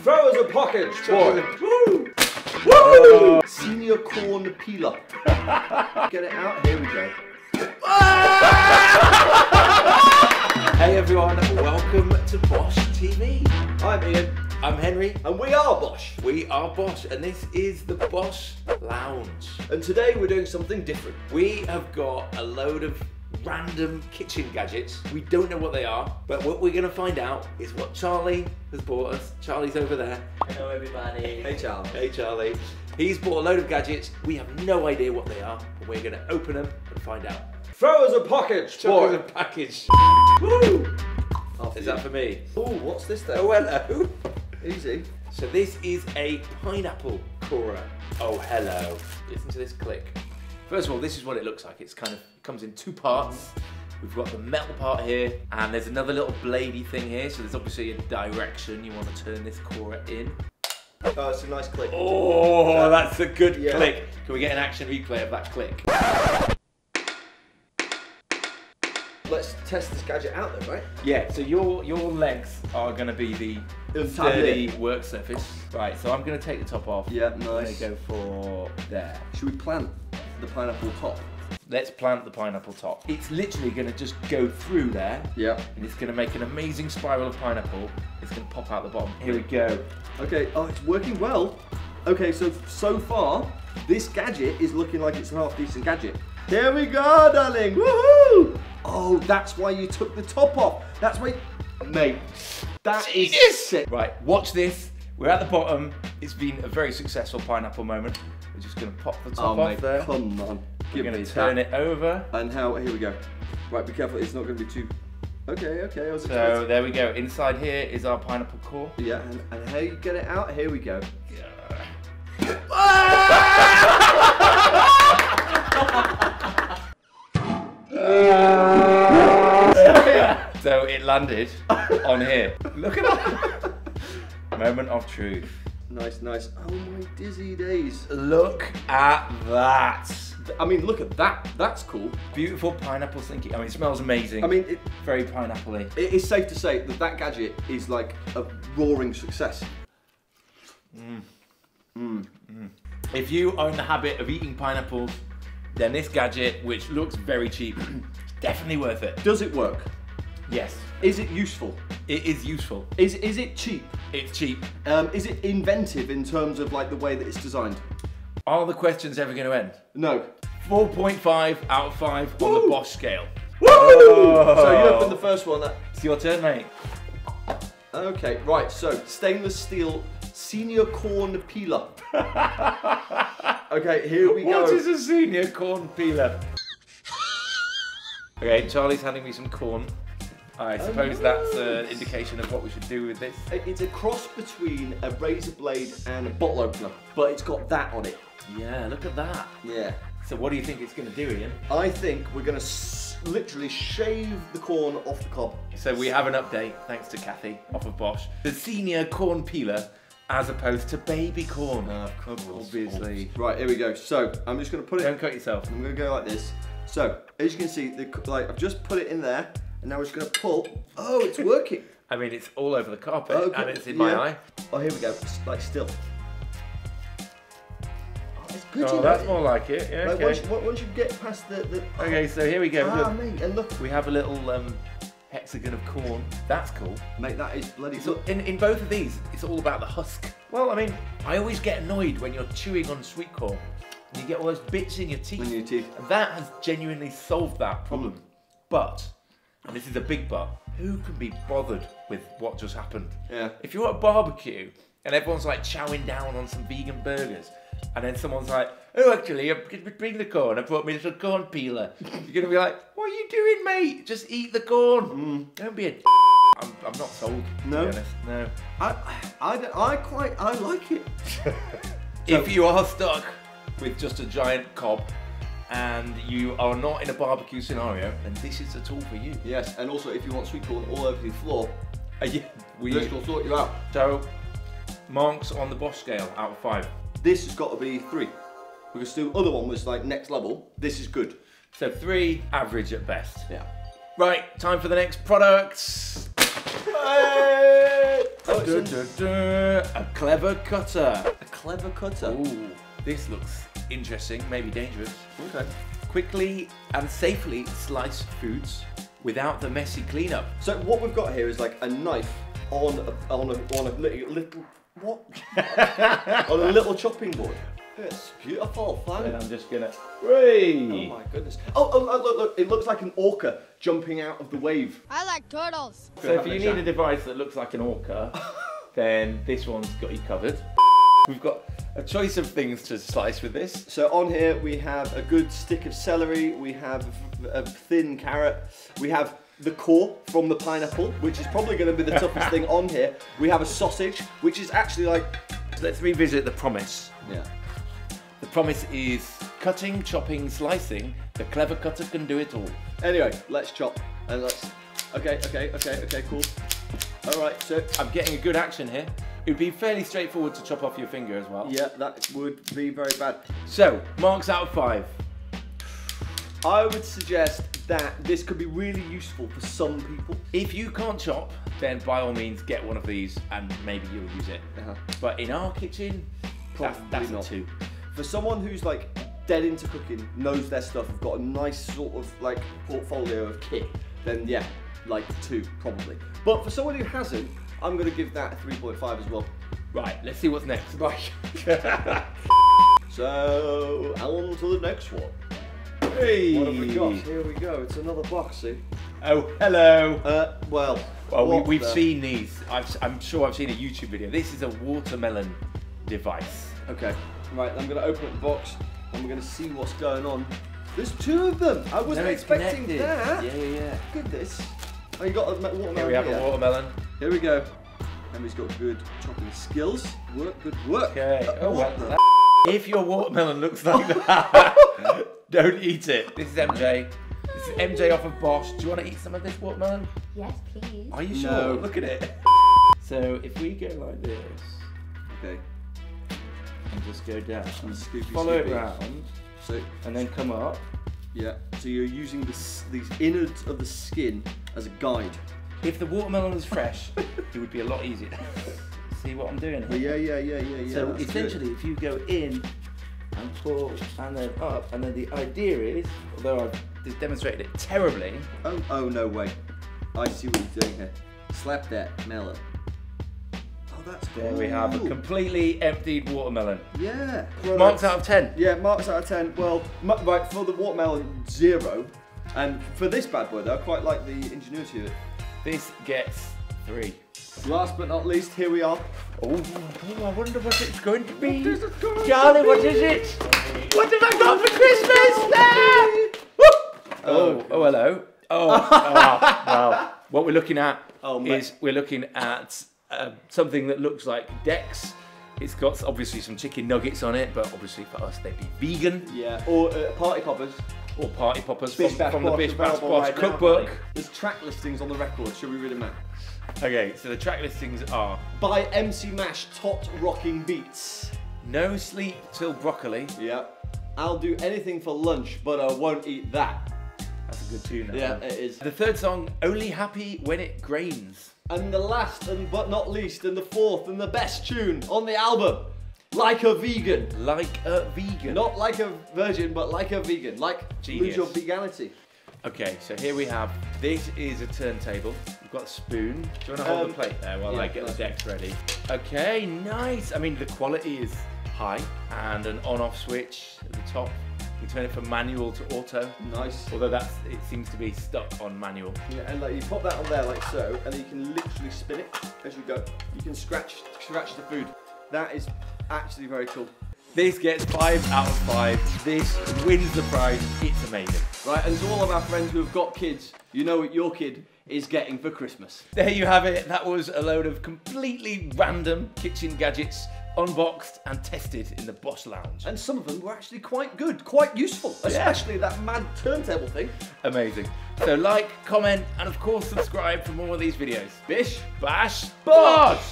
Throw us a package, boy. Woo! Woo! Senior corn peeler. Get it out. Here we go. Hey everyone, welcome to Bosh TV. I'm Ian. I'm Henry. And we are Bosh. We are Bosh, and this is the Bosh Lounge. And today we're doing something different. We have got a load of random kitchen gadgets. We don't know what they are, but what we're going to find out is what Charlie has bought us. Charlie's over there. Hello everybody. Hey Charlie. Hey Charlie. He's bought a load of gadgets. We have no idea what they are, and we're going to open them and find out. Throw us a package, boy. Chuck us a package. Woo! Is that for me? Oh, what's this then? Oh, hello. Easy. So this is a pineapple corer. Oh, hello. Listen to this click. First of all, this is what it looks like. It comes in two parts. We've got the metal part here, and there's another little bladey thing here. So there's obviously a direction you want to turn this corer in. Oh, it's a nice click. Oh, that's a good Yeah. click. Can we get an action replay of that click? Let's test this gadget out then, right? Yeah, so your legs are going to be the sturdy work surface. Right, so I'm going to take the top off. Yeah, I'm going nice. to go for there. Should we plant the pineapple top? Let's plant the pineapple top. It's literally going to just go through there. Yeah. And it's going to make an amazing spiral of pineapple. It's going to pop out the bottom. Here we go. Okay, oh, it's working well. Okay, so far, this gadget is looking like it's a half decent gadget. Here we go, darling, woohoo! Oh, that's why you took the top off. That's why, mate, that is sick. Right, watch this. We're at the bottom. It's been a very successful pineapple moment. We're just going to pop the top off mate, there. come on. We're going to turn it over. And how, here we go. Right, be careful, it's not going to be too, okay, I was So excited. there we go. Inside here is our pineapple core. Yeah, and how you get it out, here we go. So it landed on here. Look at that. Moment of truth. Nice, nice. Oh my dizzy days. Look at that. I mean, look at that. That's cool. Beautiful pineapple slinky. I mean, it smells amazing. I mean, very pineapple-y. it is safe to say that that gadget is like a roaring success. If you are in the habit of eating pineapples, then this gadget, which looks very cheap, is definitely worth it. Does it work? Yes. Is it useful? It is useful. Is it cheap? It's cheap. Is it inventive in terms of like the way that it's designed? Are the questions ever going to end? No. 4.5 out of 5 on Woo! the Bosh scale. Woo! So you open the first one. It's your turn, mate. Okay, right. So stainless steel senior corn peeler. Okay, here we go. What is a senior corn peeler? Okay, Charlie's handing me some corn. I suppose that's an indication of what we should do with this. It's a cross between a razor blade and a bottle opener, but it's got that on it. Yeah, look at that. Yeah. So what do you think it's going to do, Ian? I think we're going to literally shave the corn off the cob. So we have an update, thanks to Kathy, off of Bosh. The senior corn peeler, as opposed to baby corn. Of course, obviously. Right, here we go. So I'm just going to put it. Don't cut yourself. I'm going to go like this. So as you can see, I've just put it in there, and now we're just going to pull. Oh, it's working. I mean, it's all over the carpet, Okay, and it's in my eye. Oh, here we go. It's like still. Oh, it's good. Oh, that's more like it. Yeah, Like, okay. once you get past the Okay, so here we go. Look, mate, and look. we have a little hexagon of corn. That's cool. Mate, that is bloody So in both of these, it's all about the husk. Well, I mean, I always get annoyed when you're chewing on sweet corn and you get all those bits in your teeth. in your teeth. And that has genuinely solved that problem. But, and this is a big but, who can be bothered with what just happened? Yeah. If you're at a barbecue and everyone's like chowing down on some vegan burgers, and then someone's like, oh, actually, bring the corn, I brought me a little corn peeler. You're going to be like, what are you doing, mate? Just eat the corn. Don't be a I'm not sold, No? to be honest. No. I like it. If you are stuck with just a giant cob and you are not in a barbecue scenario, then this is a tool for you. Yes, and also if you want sweet corn all over the floor, Yeah, this will sort you out. So, marks on the Bosh scale out of 5. This has got to be 3. Because the other one was like next level. This is good. So 3, average at best. Yeah. Right, time for the next product. Hey! A clever cutter. A clever cutter. Ooh, this looks interesting, maybe dangerous. Okay. Quickly and safely slice foods without the messy cleanup. So what we've got here is like a knife on a little what? On a little chopping board. It's beautiful, thank you. And I'm just gonna. Whee! Oh my goodness. Oh, look, it looks like an orca jumping out of the wave. I like turtles. So if you need a device that looks like an orca, then this one's got you covered. We've got a choice of things to slice with this. So on here we have a good stick of celery, we have a thin carrot, we have the core from the pineapple, which is probably going to be the toughest thing on here. We have a sausage, which is actually like... Let's revisit the promise. Yeah. The promise is cutting, chopping, slicing. The clever cutter can do it all. Anyway, let's chop and let's... Okay, cool. All right, so... I'm getting a good action here. It would be fairly straightforward to chop off your finger as well. Yeah, that would be very bad. So, marks out of 5. I would suggest that this could be really useful for some people. If you can't chop, then by all means get one of these and maybe you'll use it. But in our kitchen, that's not. a 2. For someone who's like dead into cooking, knows their stuff, have got a nice sort of like portfolio of kit, then yeah, like 2 probably. But for someone who hasn't, I'm going to give that a 3.5 as well. Right, let's see what's next. Right. So, on to the next one. Hey. What have we got? Here we go. It's another box, see? Oh, hello. Well, we've seen these. I'm sure I've seen a YouTube video. This is a watermelon device. Okay. Right, I'm going to open up the box and we're going to see what's going on. There's 2 of them. I wasn't expecting that. Yeah. Look at this. Oh, you got a watermelon Here we have a watermelon. Here we go. Emmy's got good chopping skills. Good work. Okay. Oh, well, what if your watermelon looks like that, don't eat it. This is MJ. This is MJ off of Bosh. Do you want to eat some of this watermelon? Yes, please. Are you sure? No. Look at it. So if we go like this, Okay. and just go down, And follow it round, So, and then come up. yeah. So you're using these innards of the skin as a guide. If the watermelon was fresh, it would be a lot easier. See what I'm doing here? Yeah. So that's essentially, good. if you go in and pull and then up, and then the idea is, although I've just demonstrated it terribly. Oh no way. I see what you're doing here. Slap that melon. Oh, that's cool. There we have a completely emptied watermelon. Yeah. Marks out of 10. Yeah, marks out of 10. Well, right, for the watermelon, 0. And for this bad boy though, I quite like the ingenuity of it. This gets 3. Last but not least, here we are. Oh, I wonder what it's going to be. Charlie, what is it? What have I got for Christmas? Oh, hello. Well, what we're looking at is we're looking at something that looks like Dex. It's got obviously some chicken nuggets on it, but obviously for us they'd be vegan. Yeah, or party poppers. Or party poppers Bish Bash from the Bosh Bish Bash available Bosh right now, cookbook. There's track listings on the record. Shall we read them out? Okay, so the track listings are: By MC Mash, Tot Rocking Beats. No Sleep Till Broccoli. Yeah. I'll do anything for lunch, but I won't eat that. That's a good tune. Yeah, it is. The third song, Only Happy When It Grains. And the last, but not least, and the fourth, and the best tune on the album, Like a Vegan. Like a Vegan. Not like a virgin, but like a vegan. Like Genius. lose your veganity. Okay, so here we have, this is a turntable. We've got a spoon. Do you want to hold the plate there while I get the decks ready? Okay, nice. I mean, the quality is high, and an on-off switch at the top. You turn it from manual to auto. Nice. Although it seems to be stuck on manual. Yeah, and like you pop that on there like so, and then you can literally spin it as you go. You can scratch the food. That is actually very cool. This gets 5 out of 5. This wins the prize. It's amazing. Right, and to all of our friends who have got kids, you know what your kid is getting for Christmas. There you have it. That was a load of completely random kitchen gadgets unboxed and tested in the Bosh Lounge. And some of them were actually quite good, quite useful, especially that mad turntable thing. Amazing. So like, comment, and of course subscribe for more of these videos. Bish, Bash, Bosh!